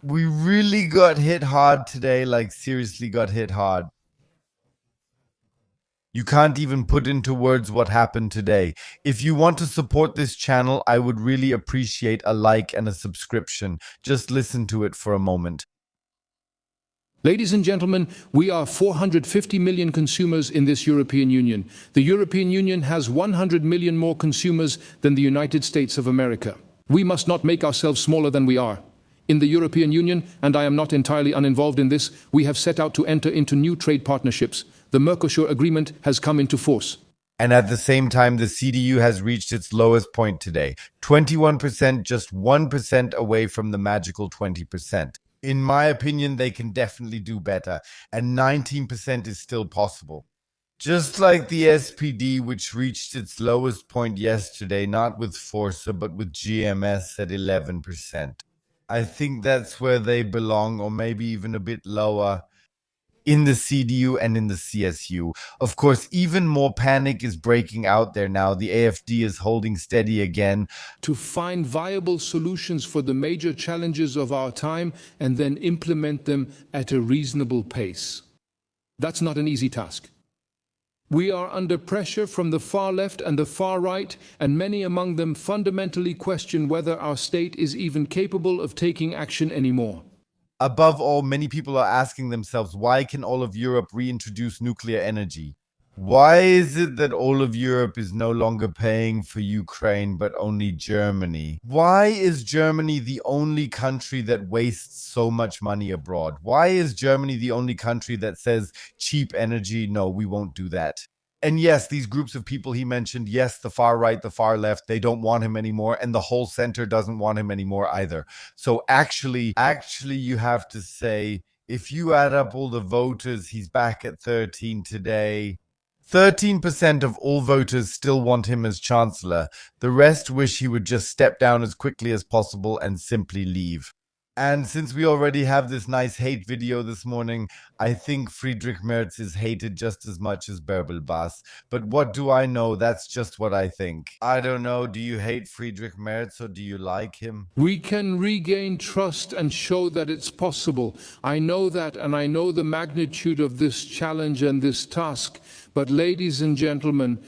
We really got hit hard today, like seriously got hit hard. You can't even put into words what happened today. If you want to support this channel, I would really appreciate a like and a subscription. Just listen to it for a moment. Ladies and gentlemen, we are 450 million consumers in this European Union. The European Union has 100 million more consumers than the United States of America. We must not make ourselves smaller than we are. In the European Union, and I am not entirely uninvolved in this, we have set out to enter into new trade partnerships. The Mercosur Agreement has come into force. And at the same time, the CDU has reached its lowest point today. 21%, just 1% away from the magical 20%. In my opinion, they can definitely do better, and 19% is still possible. Just like the SPD, which reached its lowest point yesterday, not with Forza, but with GMS at 11%. I think that's where they belong, or maybe even a bit lower, in the CDU and in the CSU. Of course, even more panic is breaking out there now. The AfD is holding steady again. To find viable solutions for the major challenges of our time and then implement them at a reasonable pace. That's not an easy task. We are under pressure from the far left and the far right, and many among them fundamentally question whether our state is even capable of taking action anymore. Above all, many people are asking themselves, why can all of Europe reintroduce nuclear energy? Why is it that all of Europe is no longer paying for Ukraine, but only Germany? Why is Germany the only country that wastes so much money abroad? Why is Germany the only country that says cheap energy? No, we won't do that. And yes, these groups of people he mentioned, yes, the far right, the far left, they don't want him anymore. And the whole center doesn't want him anymore either. So actually, you have to say, if you add up all the voters, he's back at 13 today. 13% of all voters still want him as chancellor. The rest wish he would just step down as quickly as possible and simply leave. And since we already have this nice hate video this morning, I think Friedrich Merz is hated just as much as Bärbel-Baas. But what do I know? That's just what I think. I don't know. Do you hate Friedrich Merz or do you like him? We can regain trust and show that it's possible. I know that, and I know the magnitude of this challenge and this task. But ladies and gentlemen,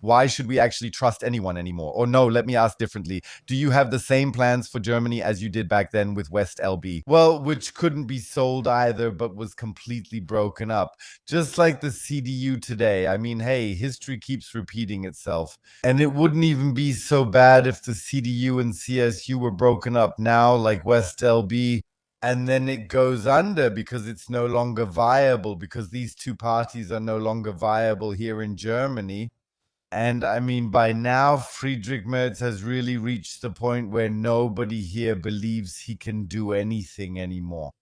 why should we actually trust anyone anymore? Or no, let me ask differently. Do you have the same plans for Germany as you did back then with West LB? Well, which couldn't be sold either, but was completely broken up. Just like the CDU today. I mean, hey, history keeps repeating itself. And it wouldn't even be so bad if the CDU and CSU were broken up now, like West LB. And then it goes under because it's no longer viable, because these two parties are no longer viable here in Germany. And I mean, by now, Friedrich Merz has really reached the point where nobody here believes he can do anything anymore.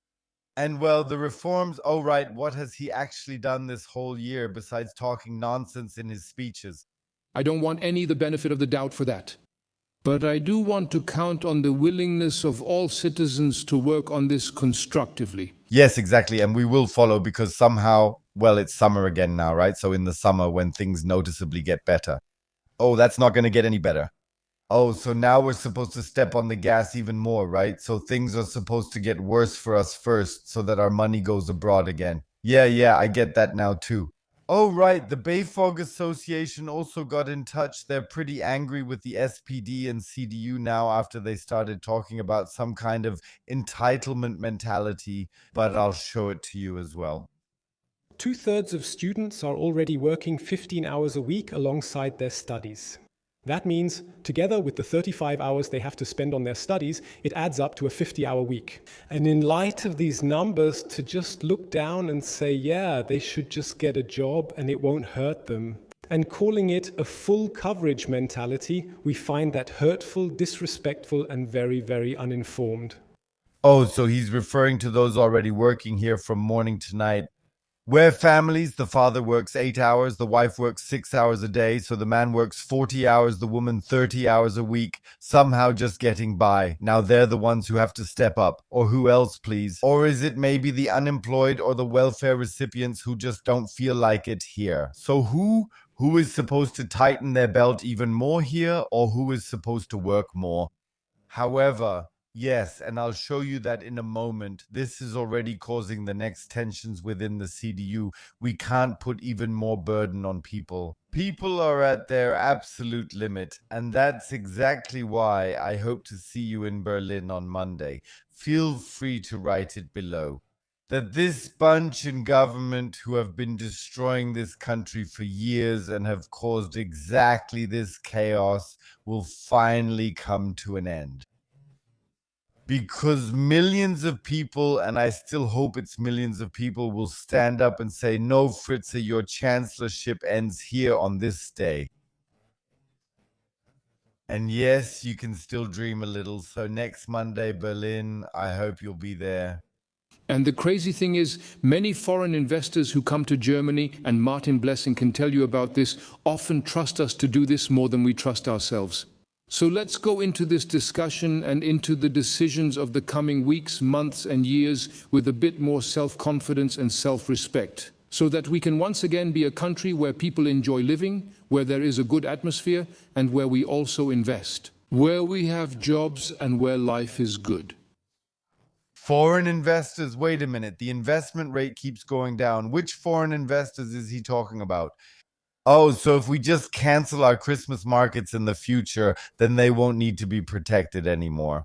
And well, the reforms, oh right, what has he actually done this whole year besides talking nonsense in his speeches? I don't want any the benefit of the doubt for that. But I do want to count on the willingness of all citizens to work on this constructively. Yes, exactly. And we will follow because somehow, well, it's summer again now, right? So in the summer when things noticeably get better. Oh, that's not going to get any better. Oh, so now we're supposed to step on the gas even more, right? So things are supposed to get worse for us first so that our money goes abroad again. Yeah, I get that now too. Oh, right. The BayFog Association also got in touch. They're pretty angry with the SPD and CDU now after they started talking about some kind of entitlement mentality, but I'll show it to you as well. 2/3 of students are already working 15 hours a week alongside their studies. That means, together with the 35 hours they have to spend on their studies, it adds up to a 50-hour week. And in light of these numbers, to just look down and say, yeah, they should just get a job and it won't hurt them, and calling it a full coverage mentality, we find that hurtful, disrespectful, and very, very uninformed. Oh, so he's referring to those already working here from morning to night. Where families, the father works 8 hours, the wife works 6 hours a day, so the man works 40 hours, the woman 30 hours a week, somehow just getting by. Now they're the ones who have to step up. Or who else, please? Or is it maybe the unemployed or the welfare recipients who just don't feel like it here? So who is supposed to tighten their belt even more here, or who is supposed to work more? However, Yes, and I'll show you that in a moment. This is already causing the next tensions within the CDU. We can't put even more burden on people. People are at their absolute limit, and that's exactly why I hope to see you in Berlin on Monday. Feel free to write it below. That this bunch in government who have been destroying this country for years and have caused exactly this chaos will finally come to an end. Because millions of people, and I still hope it's millions of people, will stand up and say, no, Fritze, your chancellorship ends here on this day. And yes, you can still dream a little. So next Monday, Berlin, I hope you'll be there. And the crazy thing is, many foreign investors who come to Germany, and Martin Blessing can tell you about this, often trust us to do this more than we trust ourselves. So let's go into this discussion and into the decisions of the coming weeks, months, and years with a bit more self-confidence and self-respect, so that we can once again be a country where people enjoy living, where there is a good atmosphere, and where we also invest, where we have jobs and where life is good. Foreign investors, wait a minute. The investment rate keeps going down. Which foreign investors is he talking about? Oh, so if we just cancel our Christmas markets in the future, then they won't need to be protected anymore.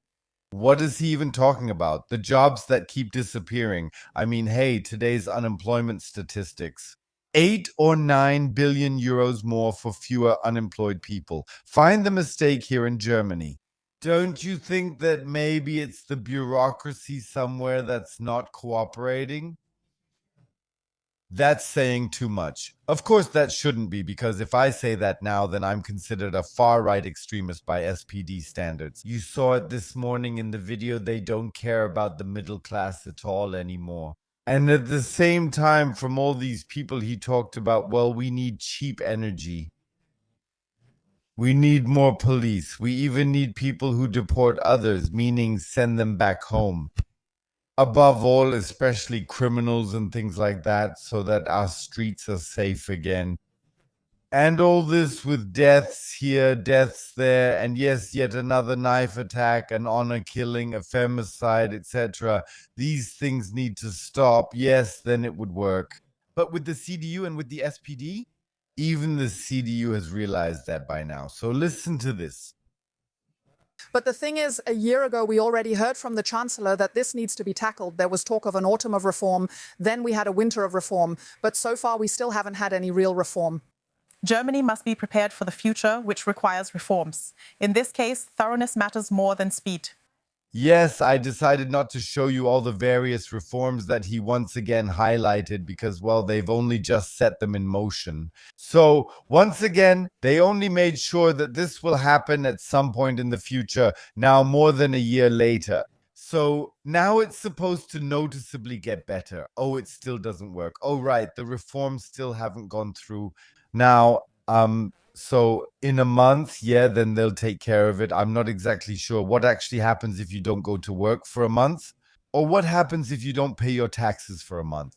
What is he even talking about? The jobs that keep disappearing. I mean, hey, today's unemployment statistics. 8 or 9 billion euros more for fewer unemployed people. Find the mistake here in Germany. Don't you think that maybe it's the bureaucracy somewhere that's not cooperating? That's saying too much. Of course, that shouldn't be, because if I say that now, then I'm considered a far-right extremist by SPD standards. You saw it this morning in the video. They don't care about the middle class at all anymore. And at the same time, from all these people he talked about, well, we need cheap energy. We need more police. We even need people who deport others, meaning send them back home. Above all, especially criminals and things like that, so that our streets are safe again. And all this with deaths here, deaths there, and yes, yet another knife attack, an honor killing, a femicide, etc. These things need to stop. Yes, then it would work. But with the CDU and with the SPD, even the CDU has realized that by now. So listen to this. But the thing is, a year ago, we already heard from the Chancellor that this needs to be tackled. There was talk of an autumn of reform. Then we had a winter of reform. But so far, we still haven't had any real reform. Germany must be prepared for the future, which requires reforms. In this case, thoroughness matters more than speed. Yes, I decided not to show you all the various reforms that he once again highlighted because, well, they've only just set them in motion. So, once again, they only made sure that this will happen at some point in the future, now more than a year later. So, now it's supposed to noticeably get better. Oh, it still doesn't work. Oh, right, the reforms still haven't gone through. Now, so in a month, yeah, then they'll take care of it. I'm not exactly sure what actually happens if you don't go to work for a month, or what happens if you don't pay your taxes for a month,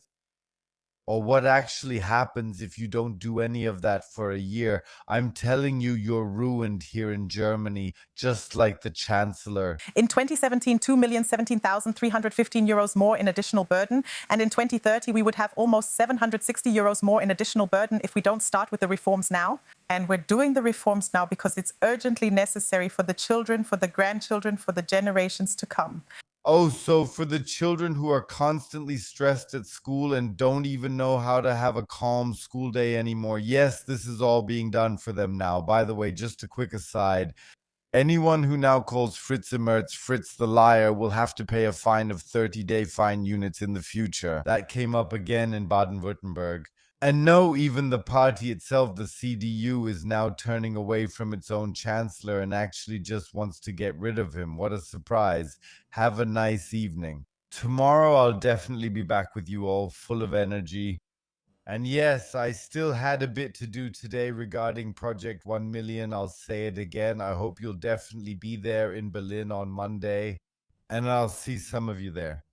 or what actually happens if you don't do any of that for a year. I'm telling you, you're ruined here in Germany, just like the Chancellor. In 2017, 2,017,315 euros more in additional burden. And in 2030, we would have almost 760 euros more in additional burden if we don't start with the reforms now. And we're doing the reforms now because it's urgently necessary for the children, for the grandchildren, for the generations to come. Oh, so for the children who are constantly stressed at school and don't even know how to have a calm school day anymore, yes, this is all being done for them now. By the way, just a quick aside, anyone who now calls Merz Fritz the liar will have to pay a fine of 30-day fine units in the future. That came up again in Baden-Württemberg. And no, even the party itself, the CDU, is now turning away from its own chancellor and actually just wants to get rid of him. What a surprise. Have a nice evening. Tomorrow I'll definitely be back with you all, full of energy. And yes, I still had a bit to do today regarding Project 1 Million. I'll say it again. I hope you'll definitely be there in Berlin on Monday. And I'll see some of you there.